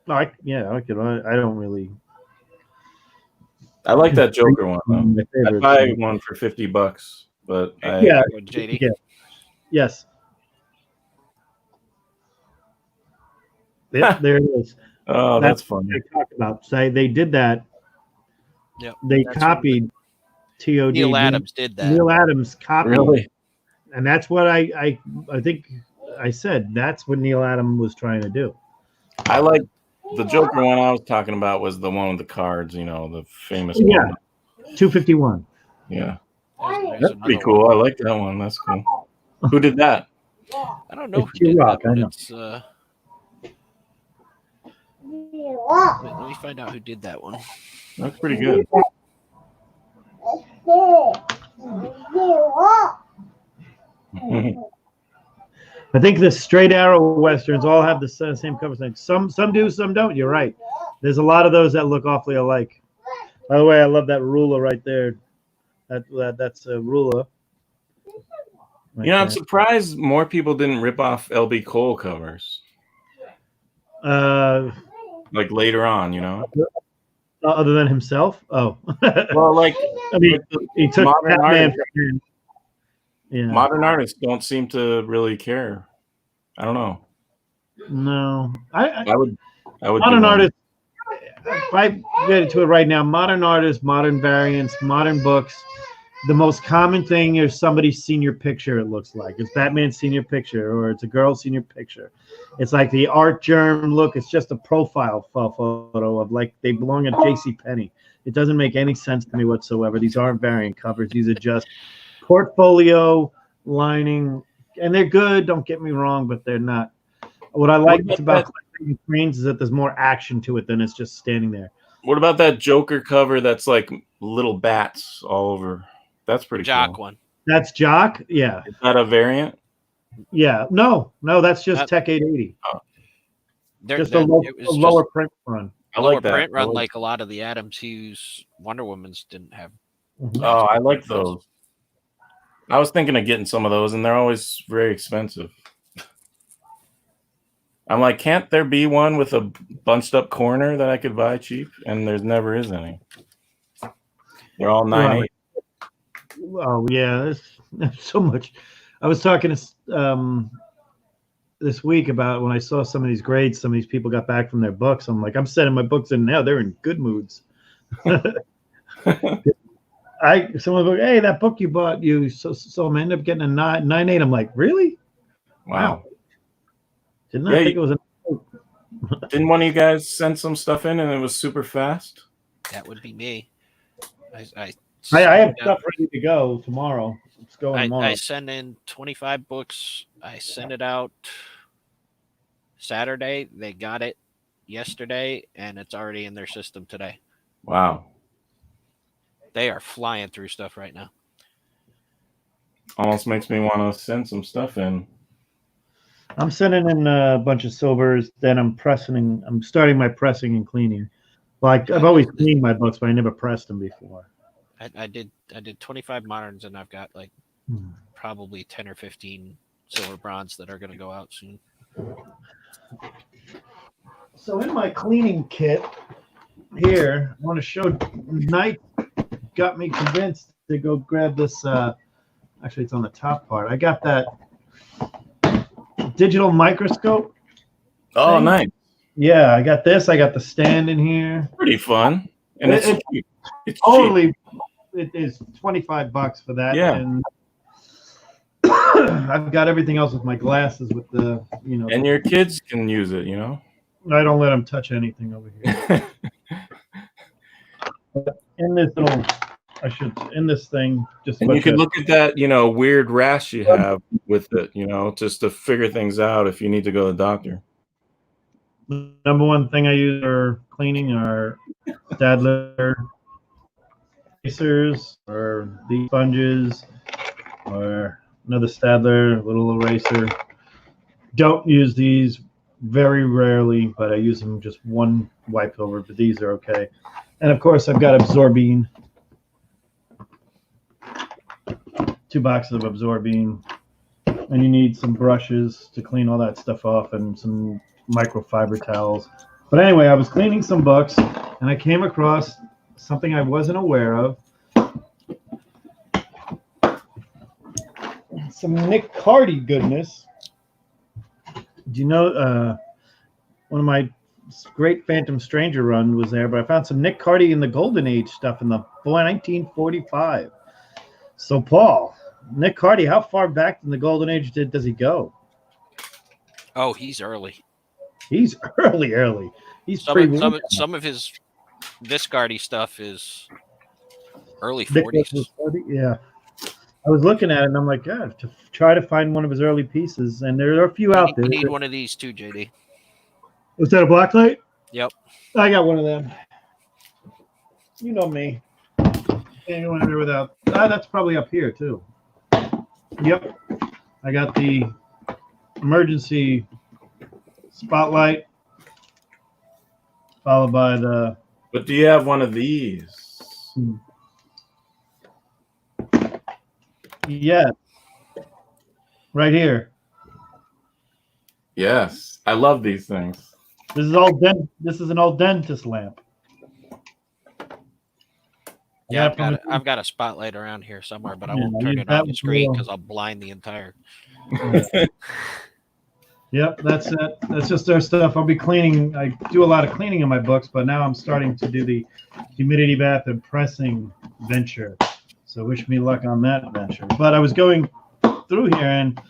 No, I don't really. I like that Joker one though. My favorite. I'd buy one for $50, but JD. Yeah. Yes. Yep, there it is. Oh, that's funny. They talked about. So they did that. Yep. They copied TOD. Neil Adams did that. Neil Adams copied. Really? And that's what I think I said. That's what Neil Adams was trying to do. I like the Joker one I was talking about was the one with the cards, the famous Yeah. one. 251. Yeah. There's That's pretty another cool. one. I like that one. That's cool. Who did that? I don't know It's who did Q-Rock, that, I but know. it's, let me find out who did that one. That's pretty good. I think the straight arrow westerns all have the same cover thing. Some do, some don't. You're right. There's a lot of those that look awfully alike. By the way, I love that ruler right there. That's a ruler. Right I'm there. surprised more people didn't rip off LB Cole covers. Like later on, Other than himself. Oh, Well, like I mean, he took modern Batman. artists, Yeah. modern artists don't seem to really care. I don't know. No, I would. modern do one. artists. If I get into it right now, modern artists, modern variants, modern books. The most common thing is somebody's senior picture. It looks like it's Batman's senior picture, or it's a girl's senior picture. It's like the art germ look. It's just a profile photo of like they belong at JCPenney. It doesn't make any sense to me whatsoever. These aren't variant covers. These are just portfolio lining, and they're good. Don't get me wrong, but they're not. What I like about collecting screens is that there's more action to it than it's just standing there. What about that Joker cover that's like little bats all over? That's pretty Jock cool. one. That's Jock. Yeah. Is that a variant? Yeah. No, that's just Tech 880. Just a lower print run. I lower like that. print run, like a lot of the Adams Hughes Wonder Womans didn't have. Oh, I like those. I was thinking of getting some of those, and they're always very expensive. I'm like, can't there be one with a bunched up corner that I could buy cheap? And there's never is any. They're all 9.8. Oh yeah, there's so much. I was talking to this week about when I saw some of these grades. Some of these people got back from their books. I'm like, I'm sending my books in now. They're in good moods. Someone goes, hey, that book you bought, so I end up getting a 9.8. I'm like, really? Wow. Didn't I think it was a Didn't one of you guys send some stuff in and it was super fast? That would be me. I have stuff ready to go tomorrow. It's going tomorrow. I send in 25 books. I send it out Saturday. They got it yesterday, and it's already in their system today. Wow. They are flying through stuff right now. Almost makes me want to send some stuff in. I'm sending in a bunch of silvers. Then I'm starting my pressing and cleaning. Like I've always cleaned my books, but I never pressed them before. I did 25 moderns, and I've got like probably 10 or 15 silver bronze that are going to go out soon. So in my cleaning kit here, I want to show Knight got me convinced to go grab this. I Actually, it's on the top part. I got that digital microscope. Oh, thing. nice. Yeah, I got this. I got the stand in here. Pretty fun. And it's It- cheap. It's cheap. Totally, it is $25 for that. Yeah. And I've got everything else with my glasses with the, And your kids can use it, you know? I don't let them touch anything over here. In this little, in this thing, just And you can look at that, weird rash you have with it, just to figure things out if you need to go to the doctor. The number one thing I use for cleaning are Stadler erasers or these sponges or another Stadler little eraser. Don't use these very rarely, but I use them just one wipe over, but these are okay. And of course, I've got Absorbine. 2 boxes of Absorbine. And you need some brushes to clean all that stuff off and some microfiber towels. But anyway, I was cleaning some books and I came across something I wasn't aware of. Some Nick Cardy goodness. Do you know one of my great Phantom Stranger run was there, but I found some Nick Cardy in the Golden Age stuff in the 1945. So Paul, Nick Cardy, how far back in the Golden Age does he go? Oh, he's early. He's early. He's some of his Viscardi stuff is early 40s. Yeah. I was looking at it and I'm like, God, to try to find one of his early pieces, and there are a few out there. You need one of these too, JD. Was that a blacklight? Yep. I got one of them. You know me. Anyone there without? That's probably up here too. Yep. I got the emergency spotlight, followed by the. But do you have one of these? Yes. Right here. Yes. I love these things. This is an old dentist lamp. Yeah, I've got a spotlight around here somewhere, but I won't turn it on the screen because I'll blind the entire. Yep, that's it. That's just their stuff. I'll be cleaning. I do a lot of cleaning in my books, but now I'm starting to do the humidity bath and pressing venture. So wish me luck on that venture. But I was going through here and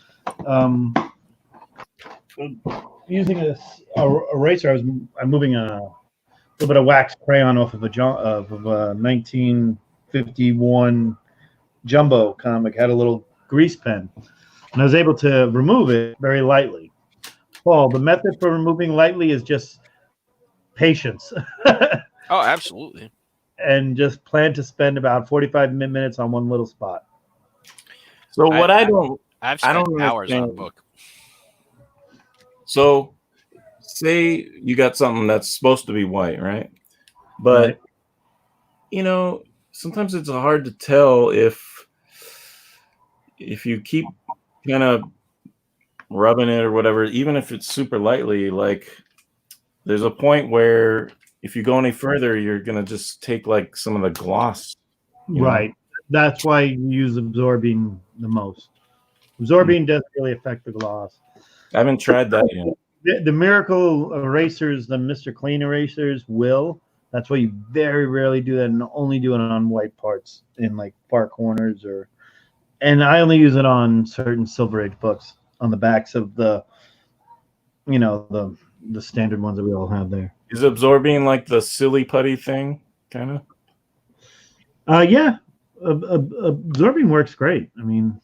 using this eraser. I'm moving a little bit of wax crayon off of a 1951 Jumbo comic. Had a little grease pen, and I was able to remove it very lightly. Paul, the method for removing lightly is just patience. Oh, absolutely. And just plan to spend about 45 minutes on one little spot. So I've spent hours on a book. So say you got something that's supposed to be white, right? But right. Sometimes it's hard to tell if you keep kind of rubbing it or whatever, even if it's super lightly, like there's a point where if you go any further, you're going to just take like some of the gloss. Right. That's why you use Absorbine the most. Absorbine doesn't really affect the gloss. I haven't tried that yet. The Miracle erasers, the Mr. Clean erasers will. That's why you very rarely do that and only do it on white parts in like far corners and I only use it on certain Silver Age books on the backs of the standard ones that we all have there. Is Absorbine like the silly putty thing, kind of? Yeah. Absorbine works great. I mean,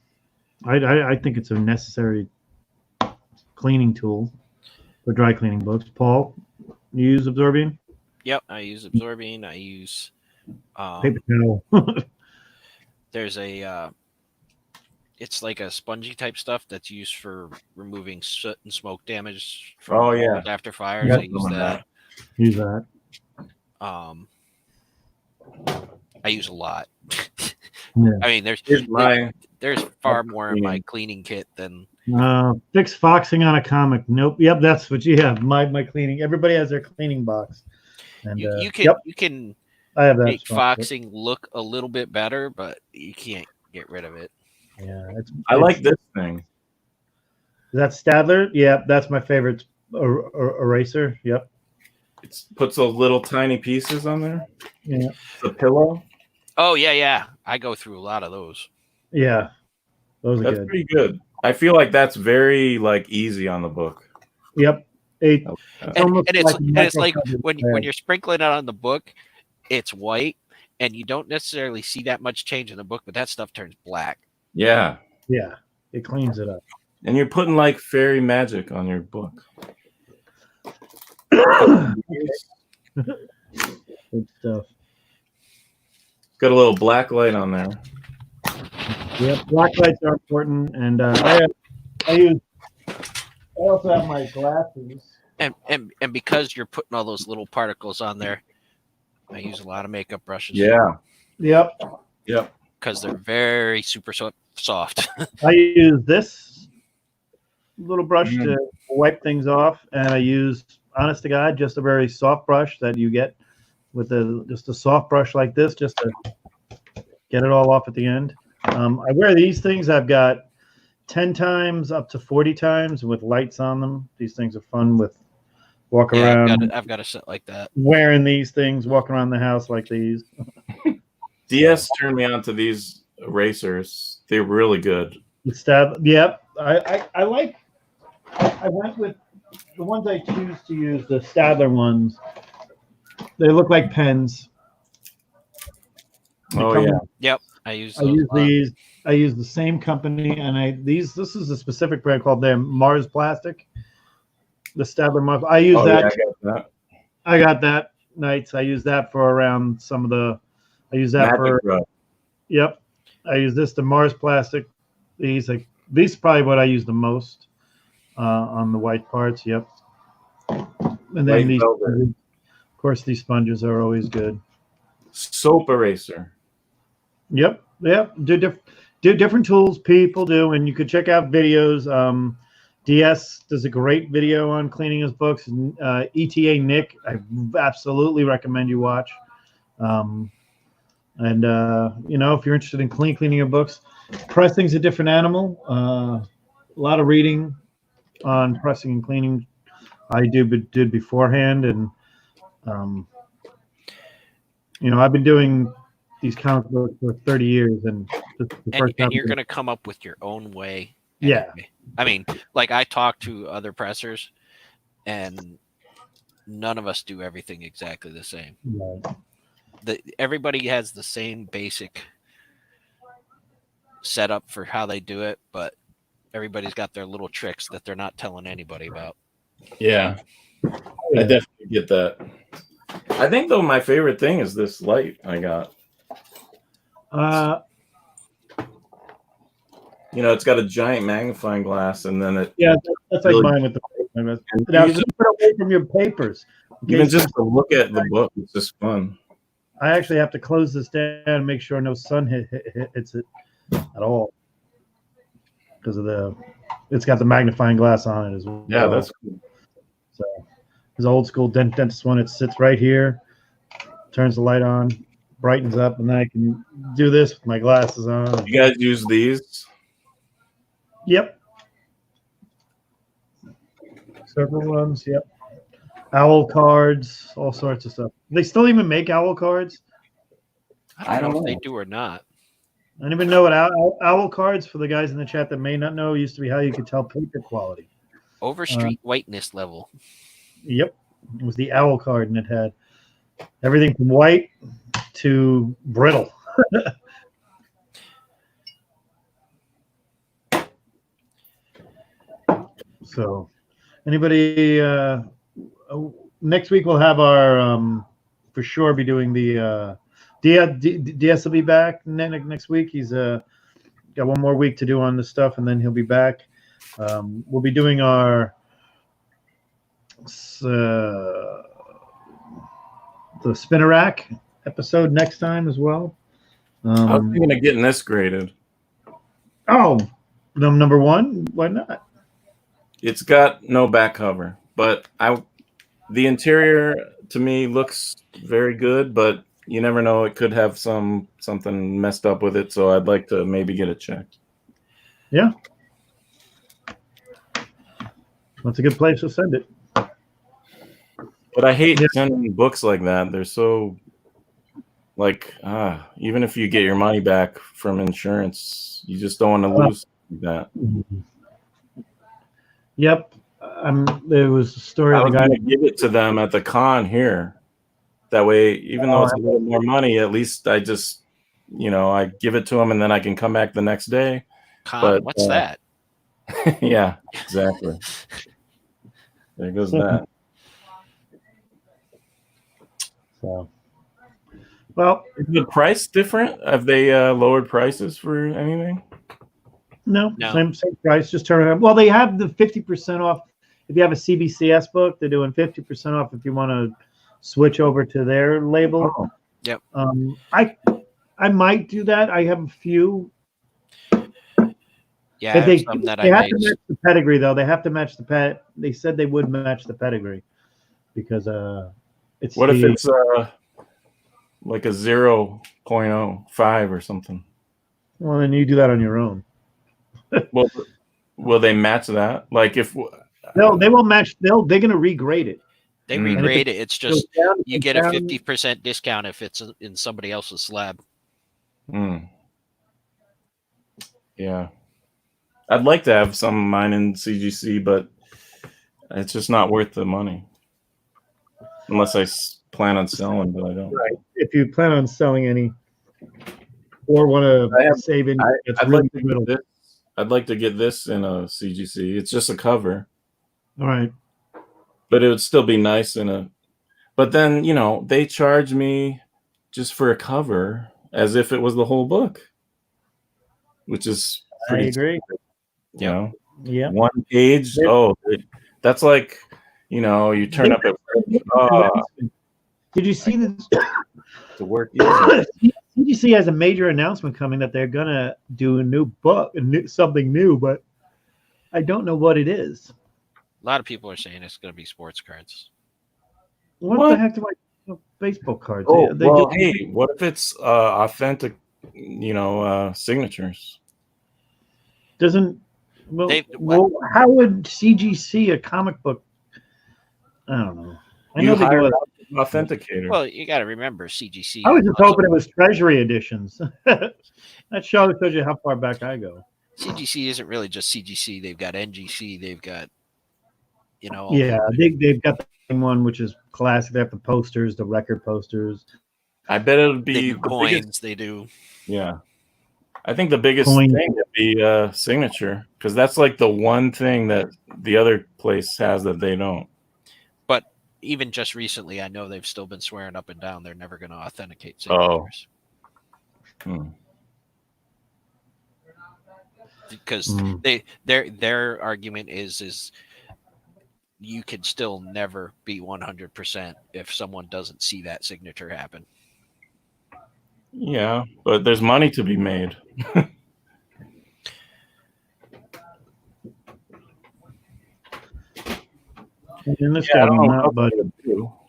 I think it's a necessary cleaning tool for dry cleaning books. Paul, you use Absorbine? Yep, I use Absorbine. I use paper towel. There's a it's like a spongy type stuff that's used for removing soot and smoke damage from after fires. Yep. I use that. Use that. I use a lot. Yeah. I mean, there's far more in my cleaning kit than fix foxing on a comic. Nope. Yep, that's what you have. My cleaning. Everybody has their cleaning box. And you can I have that make foxing look a little bit better, but you can't get rid of it. Yeah, I like this thing. Is that Stadler? Yeah, that's my favorite eraser. Yep. It puts those little tiny pieces on there. Yeah. The pillow. Oh yeah. I go through a lot of those. Yeah. Those are That's good. pretty good. I feel like that's very like easy on the book. Yep. And it's like microfiber when pad. you're sprinkling it on the book, it's white, and you don't necessarily see that much change in the book, but that stuff turns black. Yeah. Yeah, it cleans it up. And you're putting like fairy magic on your book. Good stuff. Got a little black light on there. Yep, black lights are important, and I also have my glasses. And because you're putting all those little particles on there, I use a lot of makeup brushes. Yeah. Yep. Because they're very super soft. I use this little brush to wipe things off, and I use, honest to God, just a very soft brush that you get with just a soft brush like this, just to get it all off at the end. I wear these things. I've got 10 times up to 40 times with lights on them. These things are fun with walking around. I've got a set like that. Wearing these things, walking around the house like these. DS turned me on to these erasers. They're really good. Yep. I went with the ones I choose to use, the Stadler ones. They look like pens. Yep. I use these. I use the same company, and this is a specific brand called Mars Plastic. The Stadler Mars. I use that. Yeah, I got that nights. I use that for around some of the. I use that Magic Yep. I use the Mars Plastic. These is probably what I use the most on the white parts. Yep. And then these, of course, these sponges are always good. Soap eraser. Yep. Do different tools people do, and you could check out videos. DS does a great video on cleaning his books. ETA Nick, I absolutely recommend you watch. And if you're interested in cleaning your books, pressing's a different animal. A lot of reading on pressing and cleaning I did beforehand, and I've been doing these comic books for 30 years, and you're going to come up with your own way. Yeah. Anyway. I mean, like I talk to other pressers, and none of us do everything exactly the same. Right. Everybody has the same basic setup for how they do it, but everybody's got their little tricks that they're not telling anybody about. Yeah. I definitely get that. I think, though, my favorite thing is this light I got. It's got a giant magnifying glass, and then it. Yeah, that's really, like mine with the paper. Now, keep it away from your papers. Even just to look at the book, it's just fun. I actually have to close this down and make sure no sun hits it at all, because it's got the magnifying glass on it as well. Yeah, that's cool. So, this old school dentist one, it sits right here, turns the light on, brightens up, and then I can do this with my glasses on. You guys use these? Yep. Several ones, yep. Owl cards, all sorts of stuff. They still even make owl cards? I don't know if they do or not. I don't even know what owl cards, for the guys in the chat that may not know, used to be how you could tell paper quality. Overstreet whiteness level. Yep. It was the owl card, and it had everything from white to brittle. So, anybody, next week we'll have our, for sure be doing the, DS will be back next week. He's got one more week to do on this stuff, and then he'll be back. We'll be doing our the spinner rack episode next time as well. I was thinking of getting this graded. Oh, number one? Why not? It's got no back cover, but the interior to me looks very good, but you never know, it could have something messed up with it, so I'd like to maybe get it checked. Yeah. That's a good place to send it. But I hate sending books like that. They're so like even if you get your money back from insurance, you just don't want to lose that. Yep. There was a story I of was the guy. going to give it to them at the con here. That way, even though it's a little more money, at least I just, I give it to them and then I can come back the next day. Con, what's that? Yeah, exactly. There goes that. So, well, is the price different? Have they lowered prices for anything? No. Same price. Just turn around. Well, they have the 50% off. If you have a CBCS book, they're doing 50% off if you want to switch over to their label. Oh. Yep. I might do that. I have a few. Yeah, they have some that they I have made. to match the pedigree though. They have to match the pet. They said they would match the pedigree because it's. What if it's like a 0.05 or something? Well, then you do that on your own. Well, will they match that? Like if no, they won't match. They're going to regrade it. They regrade it. It's just you get a 50% discount if it's in somebody else's slab. Yeah, I'd like to have some of mine in CGC, but it's just not worth the money unless I plan on selling. But I don't. Right. If you plan on selling any or want to save in, I'd like to get this in a CGC. It's just a cover. All right. But it would still be nice but then, they charge me just for a cover as if it was the whole book, which is pretty. I agree. Yeah. Yeah. 1 page. Oh, that's like, you turn up at. Did you see this? To work. CGC has a major announcement coming that they're gonna do a new book, something new, but I don't know what it is. A lot of people are saying it's going to be sports cards. What the heck do I baseball cards? Hey, what if it's authentic, signatures? How would CGC a comic book? I don't know. I know they do it. Authenticator. Well, you got to remember CGC. I was just hoping it was treasury editions. That shows you how far back I go. CGC isn't really just CGC. They've got NGC. They've got, they've got the same one, which is classic. They have the posters, the record posters. I bet it would be they do coins. Biggest, they do. Yeah, I think the biggest thing would be signature, because that's like the one thing that the other place has that they don't. But even just recently, I know they've still been swearing up and down they're never going to authenticate signatures. Because their argument is you can still never be 100% if someone doesn't see that signature happen. Yeah, but there's money to be made.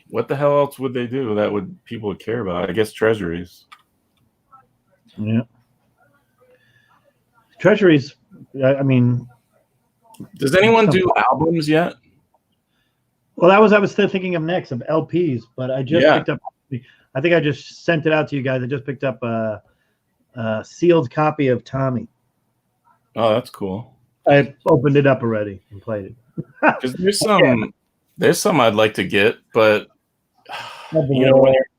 What the hell else would they do that people would care about? I guess treasuries. Yeah. Treasuries, I mean. Does anyone do albums yet? Well, I was thinking of next, of LPs, but I just picked up. I think I just sent it out to you guys. I just picked up a sealed copy of Tommy. Oh, that's cool. I opened it up already and played it. Because there's some I'd like to get, but when you're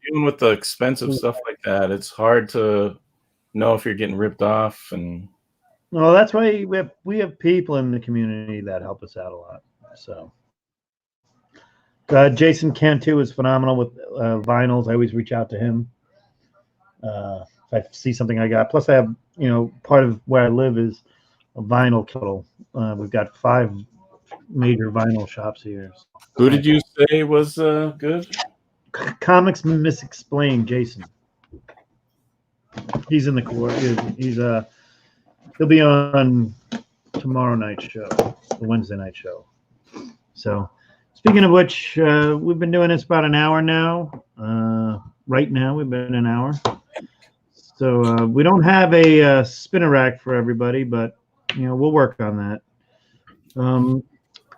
dealing with the expensive stuff like that, it's hard to know if you're getting ripped off. And well, that's why we have people in the community that help us out a lot. So. Jason Cantu is phenomenal with vinyls. I always reach out to him if I see something I got. Plus, I have part of where I live is a vinyl capital. We've got 5 major vinyl shops here. Who did you say was good? Comics Misexplained. Jason. He's in the core. He'll be on tomorrow night's show, the Wednesday night show. So. Speaking of which, we've been doing this about an hour now. Right now, we've been an hour. So we don't have a spinner rack for everybody, but we'll work on that.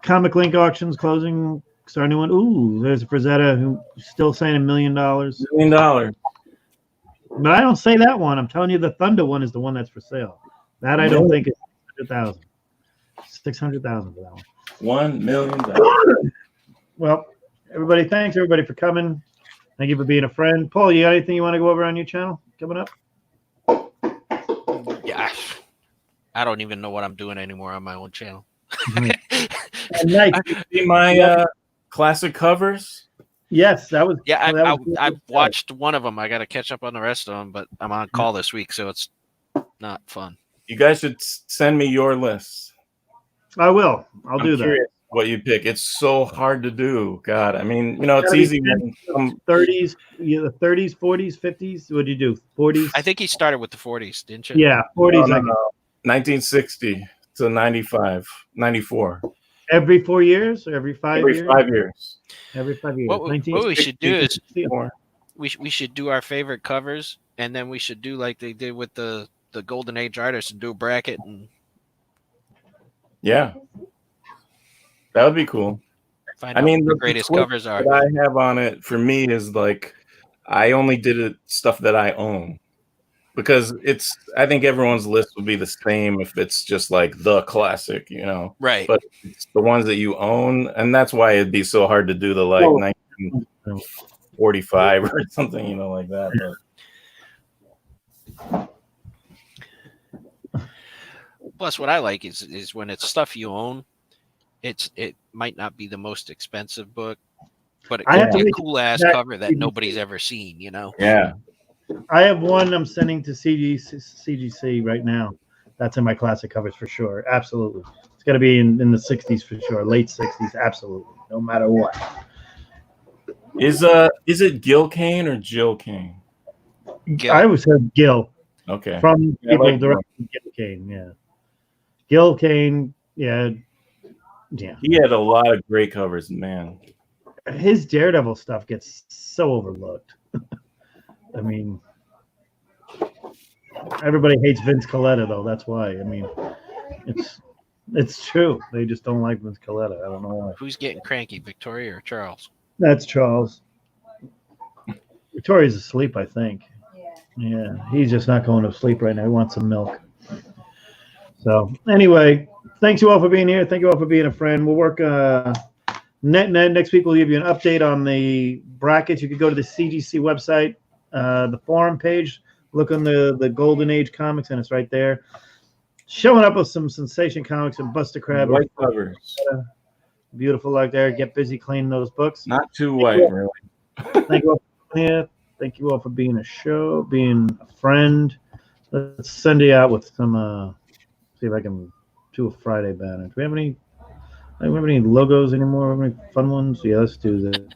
Comic Link auctions closing. Start a new one. Ooh, there's a Frazetta who's still saying $1 million. $1 million. But I don't say that one. I'm telling you, the Thunder one is the one that's for sale. That I don't think is 600,000. 600,000 for that one. $1 million. Well, everybody, thanks everybody for coming. Thank you for being a friend. Paul, you got anything you want to go over on your channel coming up? Yeah, I don't even know what I'm doing anymore on my own channel. Nice. See my classic covers. Yes, that was. Yeah, that was I've watched one of them. I got to catch up on the rest of them, but I'm on call this week, so it's not fun. You guys should send me your list. I will. I'll do Curious what you pick. It's so hard to do. God, I mean, it's easy. When 30s, the 30s, 40s, 50s. What do you do? 40s. I think he started with the 40s, didn't you? Yeah, 40s. No. 1960 to 95, 94. Every 4 years or every 5 years? Every 5 years. Every 5 years. What we should do is More. we should do our favorite covers, and then we should do like they did with the Golden Age artists and do a bracket. And yeah, that would be cool. find out what the greatest covers are. What I have on it for me is like I only did it stuff that I own. Because I think everyone's list would be the same if it's just like the classic, Right. But it's the ones that you own, and that's why it'd be so hard to do the 1945 or something, like that. But. Plus, what I like is when it's stuff you own, it might not be the most expensive book, but it could be a cool ass cover that nobody's ever seen, Yeah. I have one I'm sending to CGC right now. That's in my classic covers for sure. Absolutely. It's got to be in the 60s for sure. Late 60s. Absolutely. No matter what. Is it Gil Kane or Jill Kane? Gil. I always heard Gil. Okay. From people directly. Gil Kane. Yeah. Gil Kane. Yeah. Yeah. He had a lot of great covers, man. His Daredevil stuff gets so overlooked. I mean, everybody hates Vince Coletta, though. That's why. I mean, it's true. They just don't like Vince Coletta. I don't know why. Who's getting cranky, Victoria or Charles? That's Charles. Victoria's asleep, I think. Yeah, he's just not going to sleep right now. He wants some milk. So, anyway, thanks you all for being here. Thank you all for being a friend. We'll work next week. We'll give you an update on the brackets. You could go to the CGC website. The forum page, look on the Golden Age comics, and it's right there. Showing up with some Sensation Comics and Buster Crab. White covers. Beautiful like there. Get busy cleaning those books. Not too white, really. Thank you all for being here. Thank you all for being being a friend. Let's send you out with some, see if I can do a Friday banner. Do we have any logos anymore? Have any fun ones? Yeah, let's do that.